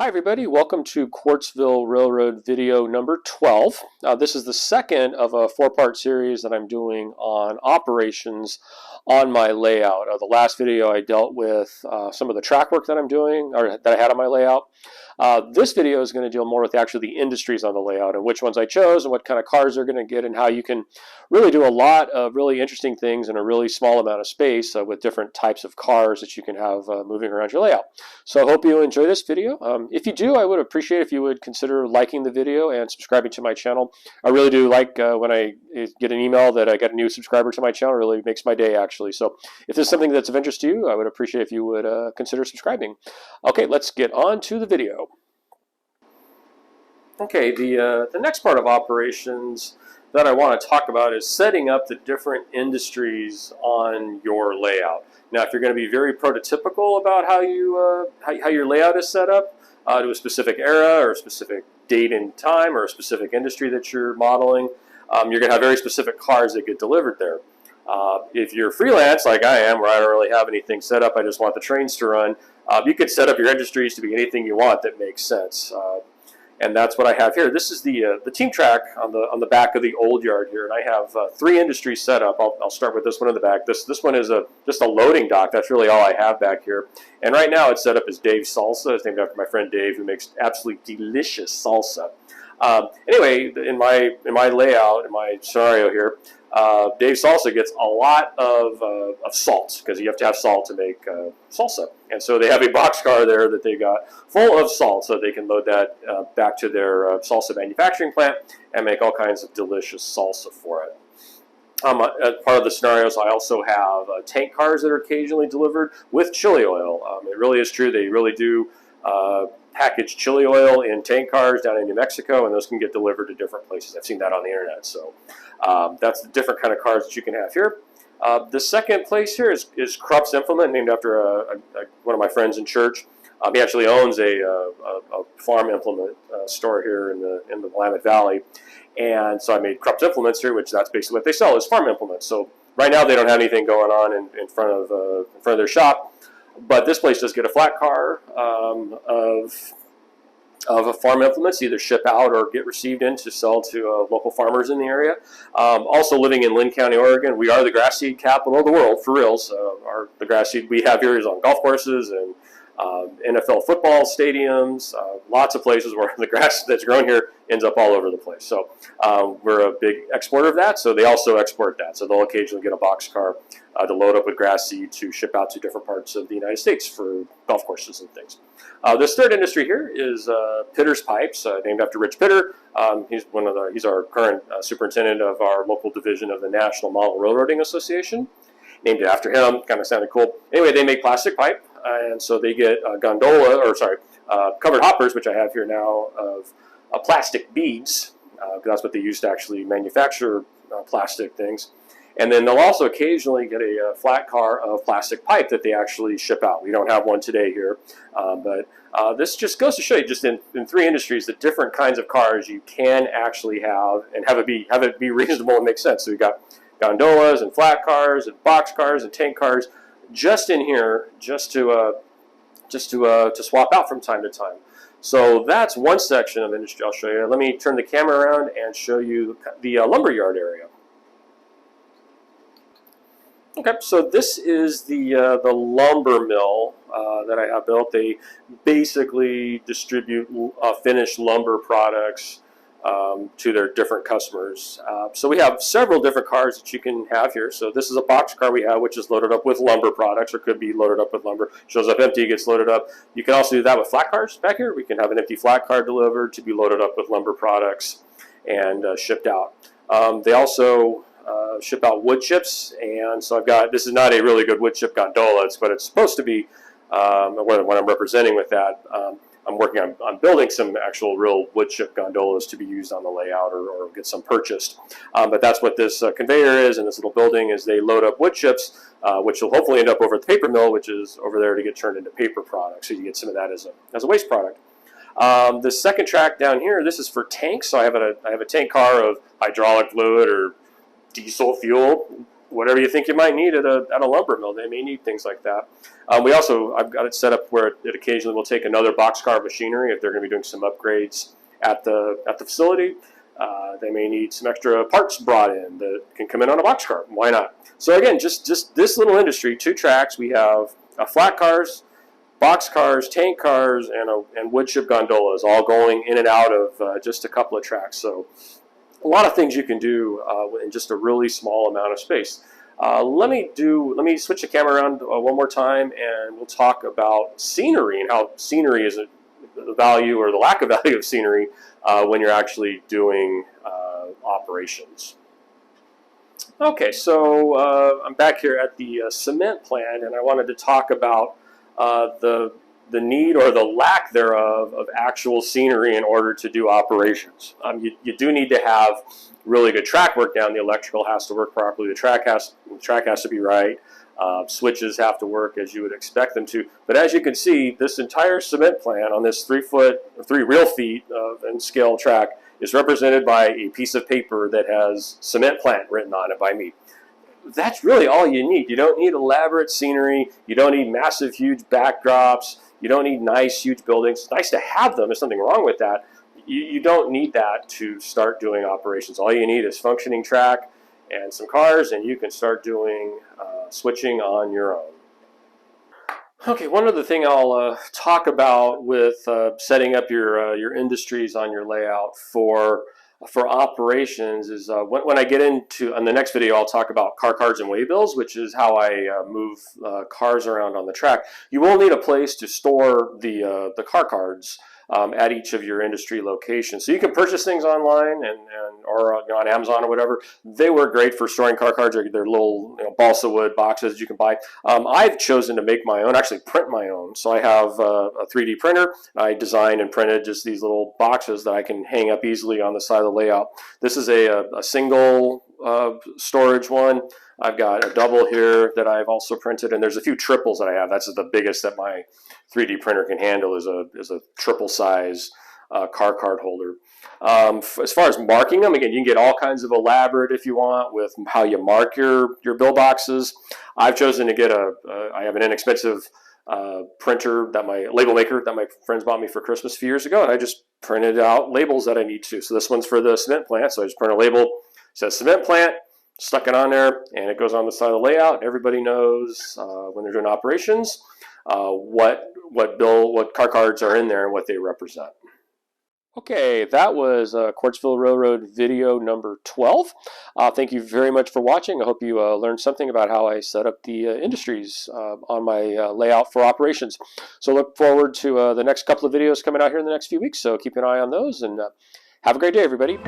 Hi everybody, welcome to Quartzville Railroad video number 12. This is the second of a four-part series that I'm doing on operations on my layout. The last video I dealt with some of the track work that I'm doing, or that I had on my layout. This video is going to deal more with actually the industries on the layout and which ones I chose and what kind of cars they're going to get and how you can really do a lot of really interesting things in a really small amount of space with different types of cars that you can have moving around your layout. So I hope you enjoy this video. If you do, I would appreciate if you would consider liking the video and subscribing to my channel. I really do like when I get an email that I got a new subscriber to my channel. It really makes my day, actually. So if there's something that's of interest to you, I would appreciate if you would consider subscribing. Okay, let's get on to the video. Okay, the next part of operations that I want to talk about is setting up the different industries on your layout. Now, if you're going to be very prototypical about how your layout is set up to a specific era or a specific date and time or a specific industry that you're modeling, you're going to have very specific cars that get delivered there. If you're freelance like I am, where I don't really have anything set up, I just want the trains to run, you could set up your industries to be anything you want that makes sense. And that's what I have here. This is the team track on the back of the old yard here, and I have three industries set up. I'll start with this one in the back. This one is just a loading dock. That's really all I have back here. And right now it's set up as Dave's Salsa. It's named after my friend Dave, who makes absolutely delicious salsa. Anyway, in my layout, in my scenario here, Dave Salsa gets a lot of salt, because you have to have salt to make salsa. And so they have a boxcar there that they got full of salt so they can load that back to their salsa manufacturing plant and make all kinds of delicious salsa for it. As part of the scenarios, I also have tank cars that are occasionally delivered with chili oil. It really is true. They really do package chili oil in tank cars down in New Mexico, and those can get delivered to different places. I've seen that on the internet. So that's the different kind of cars that you can have here. The second place here is Krupp's Implement, named after one of my friends in church. He actually owns a farm implement store here in the Willamette Valley. And so I made Krupp's Implements here, which that's basically what they sell, is farm implements. So right now they don't have anything going on in front of their shop. But this place does get a flat car of farm implements, either ship out or get received in to sell to local farmers in the area. Also living in Lynn County, Oregon, we are the grass seed capital of the world, for reals. The grass seed we have here is on golf courses and NFL football stadiums, lots of places where the grass that's grown here ends up all over the place. So we're a big exporter of that, so they also export that. So they'll occasionally get a boxcar to load up with grass seed to ship out to different parts of the United States for golf courses and things. This third industry here is Pitter's Pipes, named after Rich Pitter. He's our current superintendent of our local division of the National Model Railroading Association. Named it after him, kind of sounded cool. Anyway, they make plastic pipe, and so they get covered hoppers, which I have here now, of plastic beads. That's what they use to actually manufacture plastic things. And then they'll also occasionally get a flat car of plastic pipe that they actually ship out. We don't have one today here, but this just goes to show you, just in three industries, the different kinds of cars you can actually have and have it be reasonable and make sense. So we've got gondolas and flat cars and box cars and tank cars just in here, just to swap out from time to time. So that's one section of industry I'll show you. Let me turn the camera around and show you the lumberyard area. Okay, so this is the lumber mill that I have built. They basically distribute finished lumber products to their different customers. So we have several different cars that you can have here. So this is a box car we have, which is loaded up with lumber products, or could be loaded up with lumber. Shows up empty, gets loaded up. You can also do that with flat cars back here. We can have an empty flat car delivered to be loaded up with lumber products and shipped out. They also ship out wood chips, and so this is not a really good wood chip gondola, but it's supposed to be what I'm representing with that. I'm working on building some actual real wood chip gondolas to be used on the layout or get some purchased. But that's what this conveyor is, and this little building is they load up wood chips, which will hopefully end up over at the paper mill, which is over there to get turned into paper products. So you get some of that as a waste product. The second track down here, this is for tanks. So I have a tank car of hydraulic fluid or diesel fuel, whatever you think you might need at a lumber mill. They may need things like that. I've got it set up where it occasionally will take another boxcar machinery if they're going to be doing some upgrades at the facility. They may need some extra parts brought in that can come in on a boxcar. Why not? So again, just this little industry, 2 tracks. We have flat cars, box cars, tank cars, and wood chip gondolas, all going in and out of just a couple of tracks. So a lot of things you can do in just a really small amount of space. Let me switch the camera around one more time, and we'll talk about scenery and how scenery is the value or the lack of value of scenery when you're actually doing operations. Okay, so I'm back here at the cement plant, and I wanted to talk about the need or the lack thereof of actual scenery in order to do operations. You do need to have really good track work down. The electrical has to work properly. The track has to be right. Switches have to work as you would expect them to. But as you can see, this entire cement plant on this 3 real feet and scale track is represented by a piece of paper that has cement plant written on it by me. That's really all you need. You don't need elaborate scenery. You don't need massive, huge backdrops. You don't need nice, huge buildings. It's nice to have them. There's nothing wrong with that. You don't need that to start doing operations. All you need is functioning track and some cars, and you can start doing switching on your own. Okay, one other thing I'll talk about with setting up your industries on your layout for operations is when I get into, on the next video, I'll talk about car cards and waybills, which is how I move cars around on the track. You will need a place to store the car cards at each of your industry locations. So you can purchase things online or on Amazon or whatever. They work great for storing car cards. They're little balsa wood boxes you can buy. I've chosen to make my own, actually print my own. So I have a 3D printer. I designed and printed just these little boxes that I can hang up easily on the side of the layout. This is a single storage one. I've got a double here that I've also printed, and there's a few triples that I have. That's the biggest that my 3D printer can handle is a triple size car card holder. As far as marking them, again, you can get all kinds of elaborate if you want with how you mark your bill boxes. I've chosen to get I have an inexpensive printer label maker that my friends bought me for Christmas a few years ago, and I just printed out labels that I need to. So this one's for the cement plant, so I just print a label, it says cement plant, stuck it on there, and it goes on the side of the layout. Everybody knows when they're doing operations what car cards are in there and what they represent. Okay, that was Quartzville Railroad video number 12. Thank you very much for watching. I hope you learned something about how I set up the industries on my layout for operations. So look forward to the next couple of videos coming out here in the next few weeks, so keep an eye on those, and have a great day, everybody.